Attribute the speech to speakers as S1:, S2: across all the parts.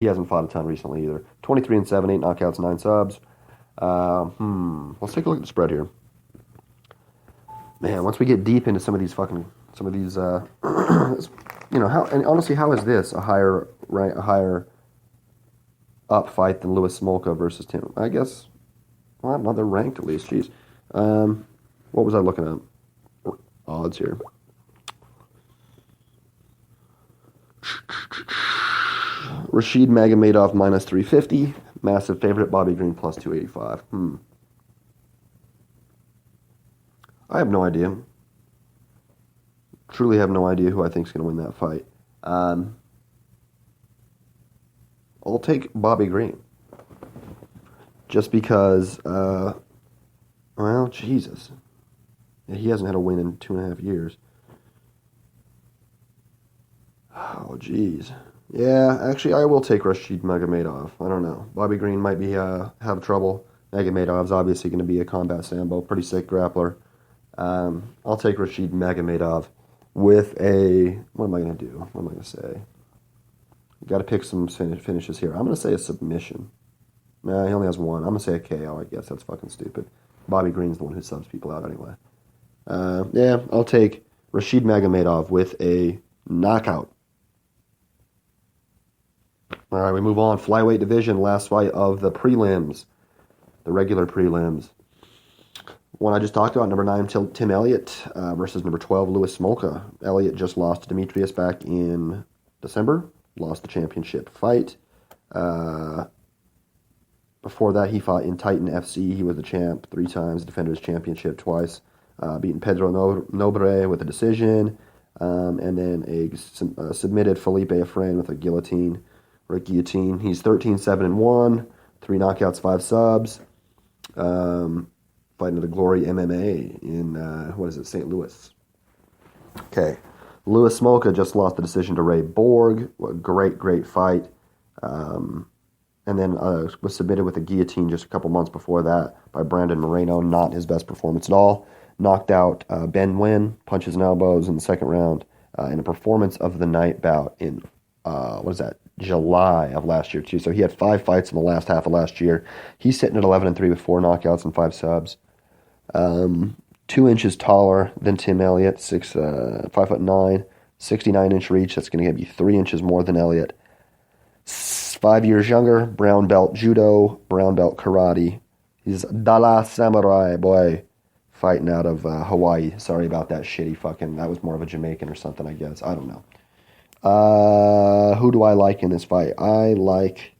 S1: He hasn't fought a ton recently either. 23-7, 8 knockouts, 9 subs. Let's take a look at the spread here. Man, once we get deep into some of these how, and honestly, how is this a higher up fight than Lewis Smolka versus Tim? I guess, well, I don't know, they're ranked at least. Jeez. What was I looking at? Odds here. Rashid Magomedov minus 350. Massive favorite. Bobby Green plus 285. I have no idea. Truly have no idea who I think is going to win that fight. I'll take Bobby Green. Just because, well, Jesus. He hasn't had a win in 2.5 years. Oh, jeez. Yeah, actually, I will take Rashid Magomedov. I don't know. Bobby Green might be have trouble. Magomedov's obviously going to be a combat sambo, pretty sick grappler. I'll take Rashid Magomedov with a. What am I going to do? What am I going to say? Got to pick some finishes here. I'm going to say a submission. Nah, he only has one. I'm going to say a KO. I guess that's fucking stupid. Bobby Green's the one who subs people out anyway. Yeah, I'll take Rashid Magomedov with a knockout. All right, we move on. Flyweight division, last fight of the prelims, the regular prelims. One I just talked about, number 9, Tim Elliott versus number 12, Lewis Smolka. Elliott just lost to Demetrius back in December, lost the championship fight. Before that, he fought in Titan FC. He was the champ 3 times, defended his championship twice, beating Pedro Nobre with a decision, and then submitted Felipe Efrain with a guillotine. He's 13-7-1, 3 knockouts, 5 subs. Fighting at the Glory MMA in, St. Louis. Okay. Lewis Smolka just lost the decision to Ray Borg. What a great fight. And then was submitted with a guillotine just a couple months before that by Brandon Moreno. Not his best performance at all. Knocked out Ben Nguyen, punches and elbows in the second round in a performance of the night bout in, July of last year, too. So he had 5 fights in the last half of last year. He's sitting at 11-3 with 4 knockouts and 5 subs. 2 inches taller than Tim Elliott, 5'9", 69-inch reach. That's going to give you 3 inches more than Elliott. 5 years younger, brown belt judo, brown belt karate. He's Dala Samurai boy, fighting out of Hawaii. Sorry about that shitty fucking. That was more of a Jamaican or something, I guess. I don't know. Who do I like in this fight? I like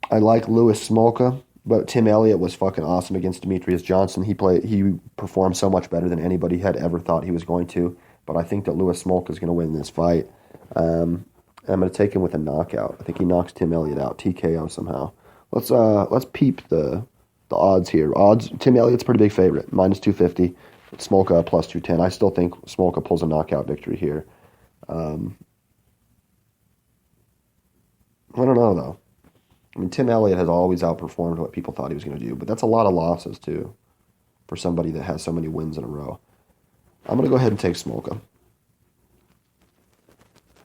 S1: Lewis Smolka, but Tim Elliott was fucking awesome against Demetrius Johnson. He performed so much better than anybody had ever thought he was going to. But I think that Lewis Smolka is going to win this fight. I'm going to take him with a knockout. I think he knocks Tim Elliott out, TKO somehow. Let's peep the odds here. Tim Elliott's a pretty big favorite, minus 250. Smolka plus 210. I still think Smolka pulls a knockout victory here. I don't know, though. I mean, Tim Elliott has always outperformed what people thought he was going to do, but that's a lot of losses, too, for somebody that has so many wins in a row. I'm going to go ahead and take Smolka.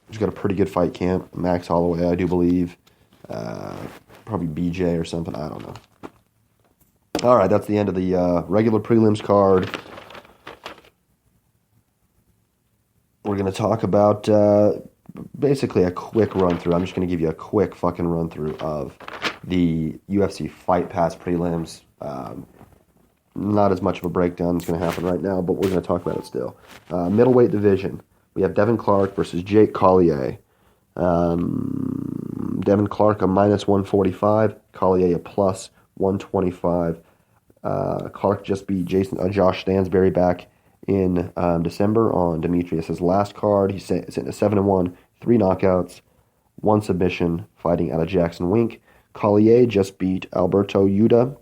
S1: He's got a pretty good fight camp. Max Holloway, I do believe. Probably BJ or something. I don't know. All right, that's the end of the regular prelims card. We're going to talk about basically a quick run-through. I'm just going to give you a quick fucking run-through of the UFC Fight Pass prelims. Not as much of a breakdown is going to happen right now, but we're going to talk about it still. Middleweight division. We have Devin Clark versus Jake Collier. Devin Clark a minus 145, Collier a plus 125. Clark just beat Josh Stansberry back in December on Demetrius' last card. He's sitting at 7-1, 3 knockouts, 1 submission, fighting out of Jackson Wink. Collier just beat Alberto Yuda,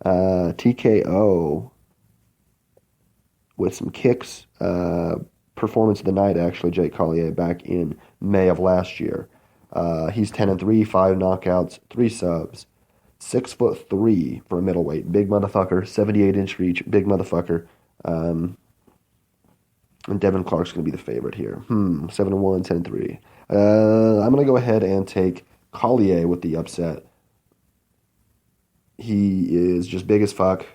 S1: TKO with some kicks. Performance of the night, actually, Jake Collier back in May of last year. He's 10-3, 5 knockouts, 3 subs. 6'3" for a middleweight. Big motherfucker. 78-inch reach. Big motherfucker. And Devin Clark's going to be the favorite here. 7-1, 10-3. I'm going to go ahead and take Collier with the upset. He is just big as fuck.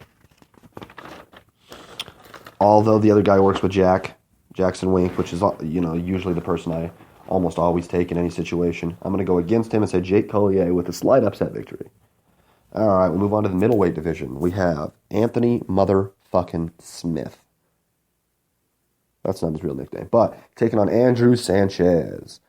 S1: Although the other guy works with Jackson Wink, which is, usually the person I almost always take in any situation. I'm going to go against him and say Jake Collier with a slight upset victory. All right, we'll move on to the middleweight division. We have Anthony motherfucking Smith. That's not his real nickname, but taking on Andrew Sanchez.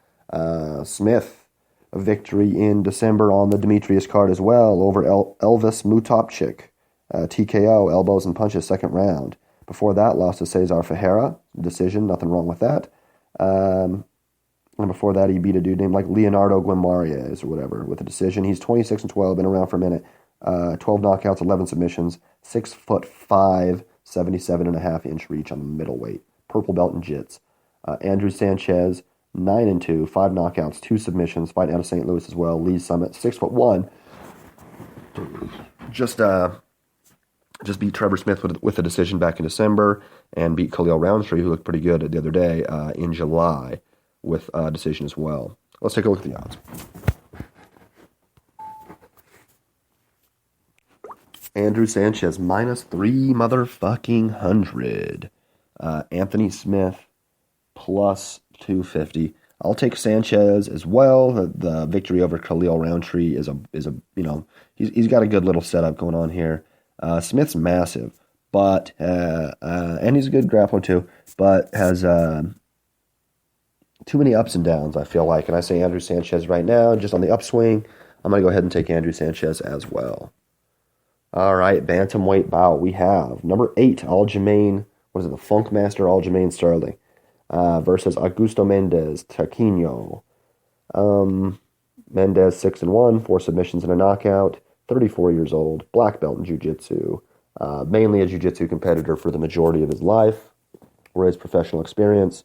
S1: Smith, a victory in December on the Demetrius card as well over Elvis Mutopchik. TKO, elbows and punches, second round. Before that, lost to Cesar Ferreira. Decision, nothing wrong with that. And before that, he beat a dude named like Leonardo Guimaraes or whatever with a decision. He's 26-12, been around for a minute. 12 knockouts, 11 submissions, 6'5", 77.5-inch reach on the middleweight. Purple belt in jits. Andrew Sanchez, 9-2, 5 knockouts, 2 submissions, fighting out of St. Louis as well. Lee Summit, 6'1". Just beat Trevor Smith with a decision back in December, and beat Khalil Roundtree, who looked pretty good the other day, in July with a decision as well. Let's take a look at the odds. Andrew Sanchez, -3 motherfucking hundred. Anthony Smith, +250. I'll take Sanchez as well. The victory over Khalil Roundtree is a he's got a good little setup going on here. Smith's massive, but and he's a good grappler too, but has too many ups and downs, I feel like. And I say Andrew Sanchez right now, just on the upswing. I'm going to go ahead and take Andrew Sanchez as well. All right, bantamweight bout. We have number 8, Aljamain. What is it? The Funkmaster Aljamain Sterling versus Augusto Mendez Taquino. Mendez 6-1, 4 submissions and a knockout. 34 years old, black belt in jiu-jitsu. Mainly a jiu-jitsu competitor for the majority of his life, or his professional experience.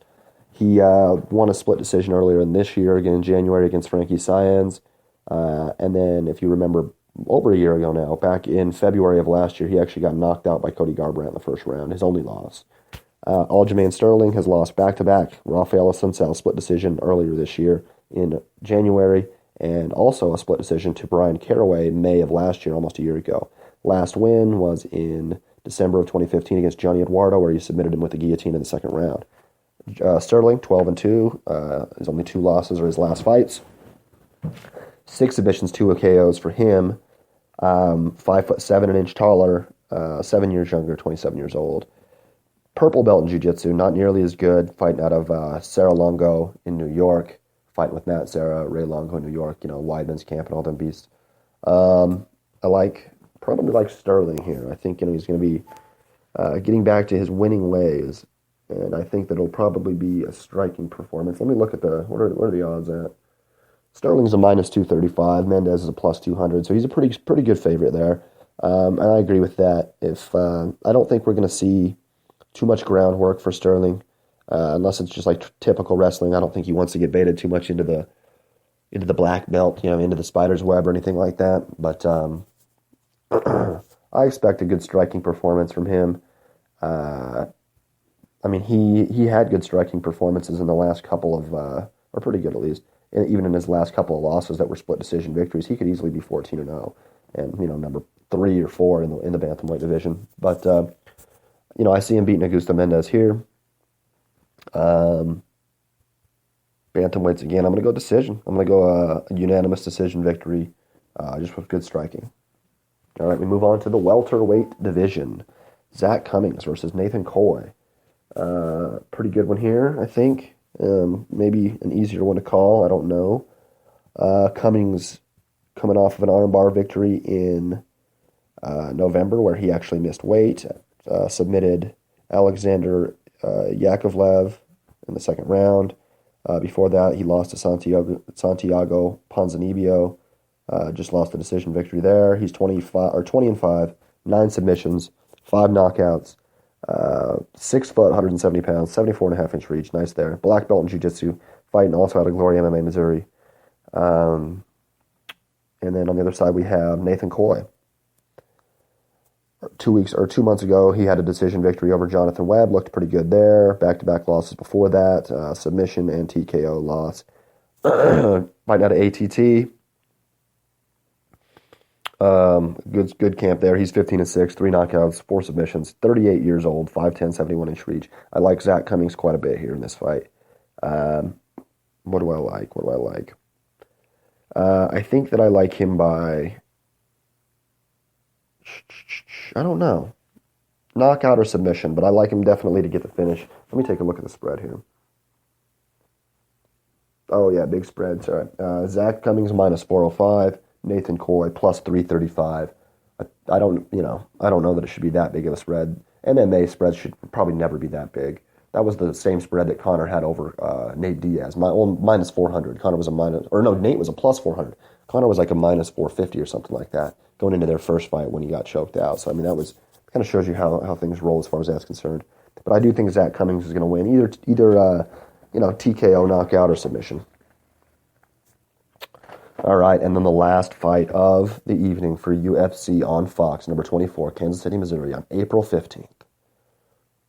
S1: He won a split decision earlier in this year, again in January, against Frankie Saenz. And then, if you remember, over a year ago now, back in February of last year, he actually got knocked out by Cody Garbrandt in the first round, his only loss. Aljamain Sterling has lost back-to-back Rafael Assunção split decision earlier this year in January, and also a split decision to Brian Caraway May of last year, almost a year ago. Last win was in December of 2015 against Johnny Eduardo, where he submitted him with the guillotine in the second round. Sterling, 12-2. His only 2 losses are his last fights. 6 submissions, 2 KOs for him. 5'7", an inch taller, 7 years younger, 27 years old. Purple belt in jiu-jitsu, not nearly as good, fighting out of Sarah Longo in New York, fighting with Matt Sarah, Ray Longo in New York, Weidman's camp and all them beasts. I probably like Sterling here. I think he's going to be getting back to his winning ways, and I think that it'll probably be a striking performance. Let me look at what are the odds at? Sterling's a -235, Mendez is a +200, so he's a pretty good favorite there. And I agree with that. I don't think we're going to see too much groundwork for Sterling, unless it's just like typical wrestling. I don't think he wants to get baited too much into the black belt, into the spider's web or anything like that. But I expect a good striking performance from him. He had good striking performances in the last couple of, or pretty good at least, even in his last couple of losses that were split decision victories. He could easily be 14-0 and number 3 or 4 in the bantamweight division. But I see him beating Augusto Mendez here. Bantamweights again. I'm going to go decision. I'm going to go a unanimous decision victory, just with good striking. All right, we move on to the welterweight division. Zach Cummings versus Nathan Coy. Pretty good one here, I think. Maybe an easier one to call. I don't know. Cummings coming off of an armbar victory in November, where he actually missed weight. Submitted Alexander Yakovlev in the second round. Before that, he lost to Santiago Ponzinibbio. Just lost the decision victory there. He's 20-5, 9 submissions, 5 knockouts, 6 foot, 170 pounds, 74.5-inch reach. Nice there. Black belt in jiu-jitsu, fighting also out of Glory MMA, Missouri. And then on the other side, we have Nathan Coy. 2 months ago, he had a decision victory over Jonathan Webb. Looked pretty good there. Back-to-back losses before that. Submission and TKO loss. Fighting out of ATT. Good camp there. He's 15-6, 3 knockouts, 4 submissions, 38 years old, 5'10", 71-inch reach. I like Zach Cummings quite a bit here in this fight. What do I like? I think that I like him by, I don't know, knockout or submission, but I like him definitely to get the finish. Let me take a look at the spread here. Oh, yeah, big spread. Sorry. Zach Cummings minus 405. Nathan Coy plus 335. I don't know that it should be that big of a spread. MMA spreads should probably never be that big. That was the same spread that Connor had over Nate Diaz. Minus 400. Connor was Nate was a plus 400. Connor was like a minus 450 or something like that going into their first fight when he got choked out. So, I mean, that kind of shows you how things roll as far as that's concerned. But I do think Zach Cummings is going to win either TKO, knockout, or submission. All right, and then the last fight of the evening for UFC on Fox, number 24, Kansas City, Missouri, on April 15th,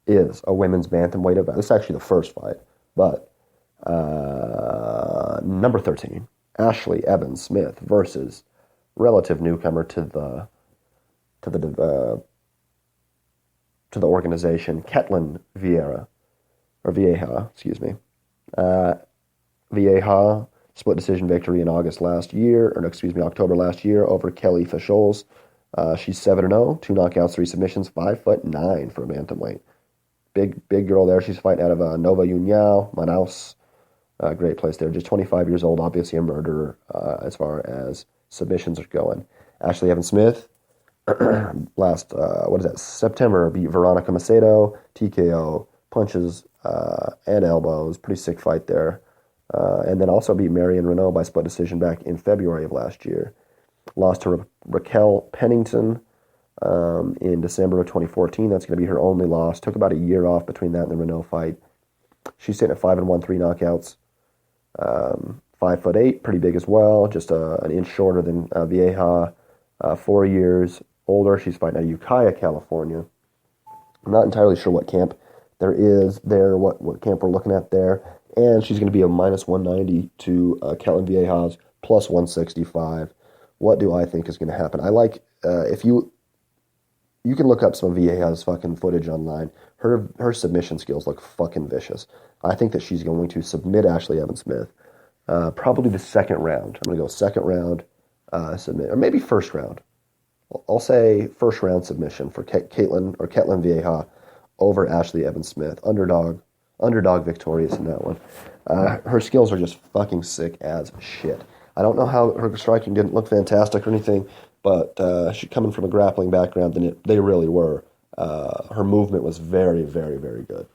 S1: is a women's bantamweight event. This is actually the first fight, but number 13, Ashley Evans Smith versus relative newcomer to the organization, Ketlin Vieira, or Vieja, excuse me. Vieja. Split decision victory in October last year over Kelly Fisholes. She's 7-0, 2 knockouts, 3 submissions, 5'9" for a bantamweight. Big girl there. She's fighting out of Nova União, Manaus. Great place there. Just 25 years old, obviously a murderer as far as submissions are going. Ashley Evans Smith, September, beat Veronica Macedo, TKO, punches and elbows. Pretty sick fight there. And then also beat Marion Renault by split decision back in February of last year. Lost to Raquel Pennington in December of 2014. That's going to be her only loss. Took about a year off between that and the Renault fight. She's sitting at 5-1, 3 knockouts. 5'8", pretty big as well. Just an inch shorter than Vieja. 4 years older. She's fighting out of Ukiah, California. I'm not entirely sure what camp there is there, what camp we're looking at there. And she's going to be a minus 190 to Ketlin Vieja's plus 165. What do I think is going to happen? I like, if you can look up some of Vieja's fucking footage online. Her submission skills look fucking vicious. I think that she's going to submit Ashley Evans Smith. Probably the second round. I'm going to go second round submit, or maybe first round. I'll say first round submission for Ketlin Vieja over Ashley Evans Smith. Underdog victorious in that one. Her skills are just fucking sick as shit. I don't know how her striking didn't look fantastic or anything, but she coming from a grappling background, then they really were. Her movement was very, very, very good.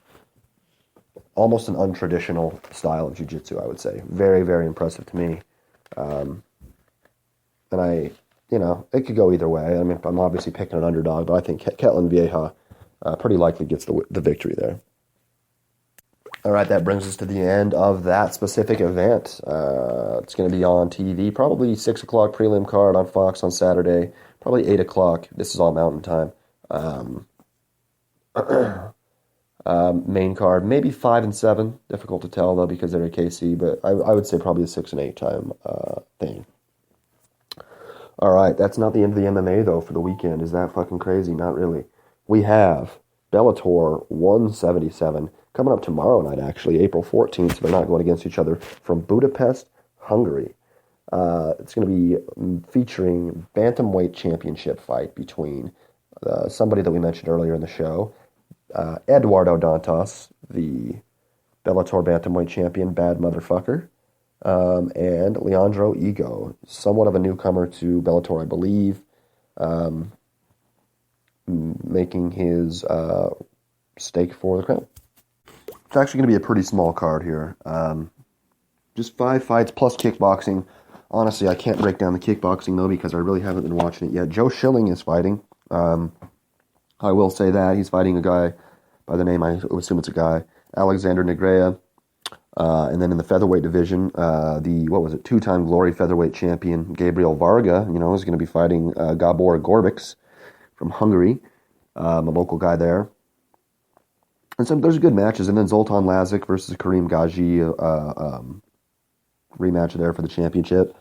S1: Almost an untraditional style of jiu-jitsu, I would say. Very, very impressive to me. And it could go either way. I mean, I'm obviously picking an underdog, but I think Ketlin Vieja pretty likely gets the victory there. All right, that brings us to the end of that specific event. It's going to be on TV, probably 6 o'clock prelim card on Fox on Saturday, probably 8 o'clock. This is all Mountain Time. Main card, maybe 5 and 7. Difficult to tell, though, because they're at KC, but I would say probably a 6 and 8 time thing. All right, that's not the end of the MMA, though, for the weekend. Is that fucking crazy? Not really. We have Bellator 177 coming up tomorrow night, actually, April 14th, so they're not going against each other, from Budapest, Hungary. It's going to be featuring bantamweight championship fight between somebody that we mentioned earlier in the show, Eduardo Dantas, the Bellator bantamweight champion, bad motherfucker, and Leandro Ego, somewhat of a newcomer to Bellator, I believe, making his stake for the crown. It's actually going to be a pretty small card here. Just 5 fights plus kickboxing. Honestly, I can't break down the kickboxing, though, because I really haven't been watching it yet. Joe Schilling is fighting. I will say that. He's fighting a guy by the name, I assume it's a guy, Alexander Negrea. And then in the featherweight division, the 2-time Glory featherweight champion, Gabriel Varga, is going to be fighting Gabor Gorbics from Hungary, a local guy there. And so there's good matches. And then Zoltan Lazic versus Karim Gaji, rematch there for the championship.